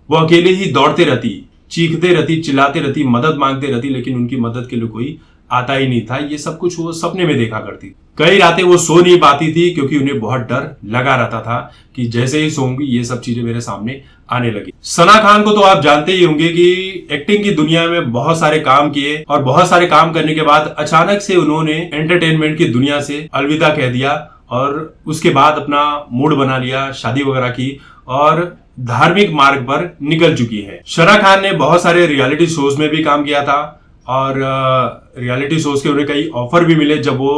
वो अकेले ही दौड़ते रहती, चीखते रहती, चिल्लाते रहती, मदद मांगते रहती, लेकिन उनकी मदद के लिए कोई आता ही नहीं था। ये सब कुछ वो सपने में देखा करती। कई रातें वो सो नहीं पाती थी क्योंकि उन्हें बहुत डर लगा रहता था कि जैसे ही सोऊंगी ये सब चीजें मेरे सामने आने लगी। सना खान को तो आप जानते ही होंगे कि एक्टिंग की दुनिया में बहुत सारे काम किए और बहुत सारे काम करने के बाद अचानक से उन्होंने एंटरटेनमेंट की दुनिया से अलविदा कह दिया और उसके बाद अपना मूड बना लिया, शादी वगैरह की और धार्मिक मार्ग पर निकल चुकी है। सना खान ने बहुत सारे रियलिटी शोज में भी काम किया था और रियलिटी शोज के उन्हें कई ऑफर भी मिले जब वो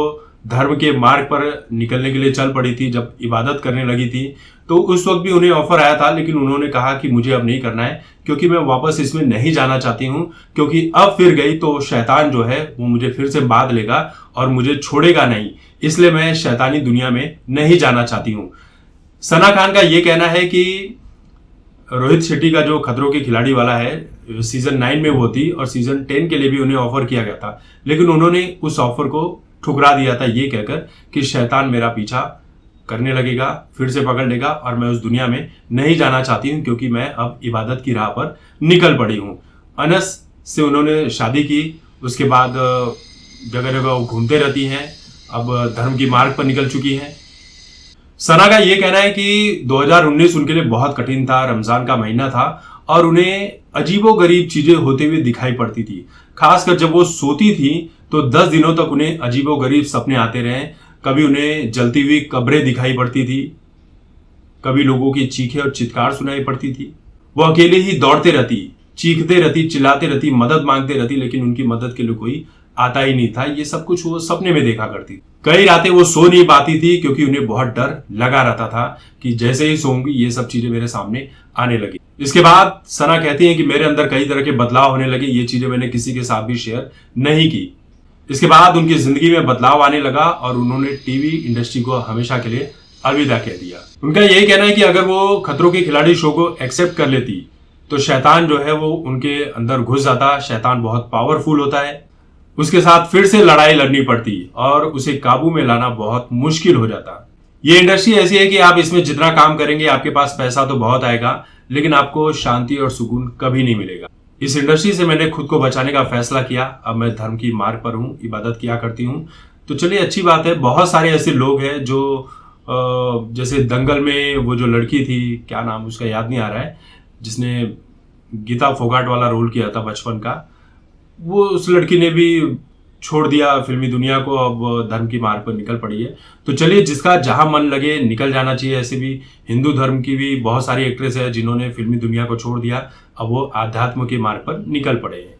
धर्म के मार्ग पर निकलने के लिए चल पड़ी थी, जब इबादत करने लगी थी। तो उस वक्त भी उन्हें ऑफर आया था, लेकिन उन्होंने कहा कि मुझे अब नहीं करना है क्योंकि मैं वापस इसमें नहीं जाना चाहती हूं, क्योंकि अब फिर गई तो शैतान जो है वो मुझे फिर से बांध लेगा और मुझे छोड़ेगा नहीं, इसलिए मैं शैतानी दुनिया में नहीं जाना चाहती हूं। सना खान का ये कहना है कि रोहित शेट्टी का जो खतरों के खिलाड़ी वाला है सीजन 9 में वो थी और सीजन 10 के लिए भी उन्हें ऑफर किया गया था, लेकिन उन्होंने उस ऑफर को ठुकरा दिया था ये कहकर कि शैतान मेरा पीछा करने लगेगा, फिर से पकड़ लेगा और मैं उस दुनिया में नहीं जाना चाहती हूं क्योंकि मैं अब इबादत की राह पर निकल पड़ी हूं। अनस से उन्होंने शादी की, उसके बाद जगह जगह वो घूमते रहती हैं, अब धर्म की मार्ग पर निकल चुकी हैं। सना का ये कहना है कि 2019 उनके लिए बहुत कठिन था, रमजान का महीना था और उन्हें अजीबोगरीब चीजें होते हुए दिखाई पड़ती थी। खासकर जब वो सोती थी तो 10 दिनों तक उन्हें अजीबोगरीब सपने आते रहे। कभी उन्हें जलती हुई कब्रें दिखाई पड़ती थी, कभी लोगों की चीखें और चित्कार सुनाई पड़ती थी। वो अकेले ही दौड़ते रहती, चीखते रहती, चिल्लाते रहती, मदद मांगते रहती, लेकिन उनकी मदद के लिए कोई आता ही नहीं था। ये सब कुछ वो सपने में देखा करती। कई रातें वो सो नहीं पाती थी क्योंकि उन्हें बहुत डर लगा रहता था कि जैसे ही सोऊंगी ये सब चीजें मेरे सामने आने लगी। इसके बाद सना कहती हैं कि मेरे अंदर कई तरह के बदलाव होने लगे, ये चीजें मैंने किसी के साथ भी शेयर नहीं की। इसके बाद उनकी जिंदगी में बदलाव आने लगा और उन्होंने टीवी इंडस्ट्री को हमेशा के लिए अलविदा कह दिया। उनका यही कहना है कि अगर वो खतरों के खिलाड़ी शो को एक्सेप्ट कर लेती तो शैतान जो है वो उनके अंदर घुस जाता। शैतान बहुत पावरफुल होता है, उसके साथ फिर से लड़ाई लड़नी पड़ती और उसे काबू में लाना बहुत मुश्किल हो जाता। ये इंडस्ट्री ऐसी है कि आप इसमें जितना काम करेंगे आपके पास पैसा तो बहुत आएगा, लेकिन आपको शांति और सुकून कभी नहीं मिलेगा। इस इंडस्ट्री से मैंने खुद को बचाने का फैसला किया, अब मैं धर्म की मार्ग पर हूँ, इबादत किया करती हूँ। तो चलिए अच्छी बात है। बहुत सारे ऐसे लोग हैं जो जैसे दंगल में वो जो लड़की थी, क्या नाम उसका याद नहीं आ रहा है, जिसने गीता फोगाट वाला रोल किया था बचपन का, वो उस लड़की ने भी छोड़ दिया फिल्मी दुनिया को, अब धर्म की मार्ग पर निकल पड़ी है। तो चलिए जिसका जहां मन लगे निकल जाना चाहिए। ऐसे भी हिंदू धर्म की भी बहुत सारी एक्ट्रेस है जिन्होंने फिल्मी दुनिया को छोड़ दिया, अब वो आध्यात्म के मार्ग पर निकल पड़े हैं।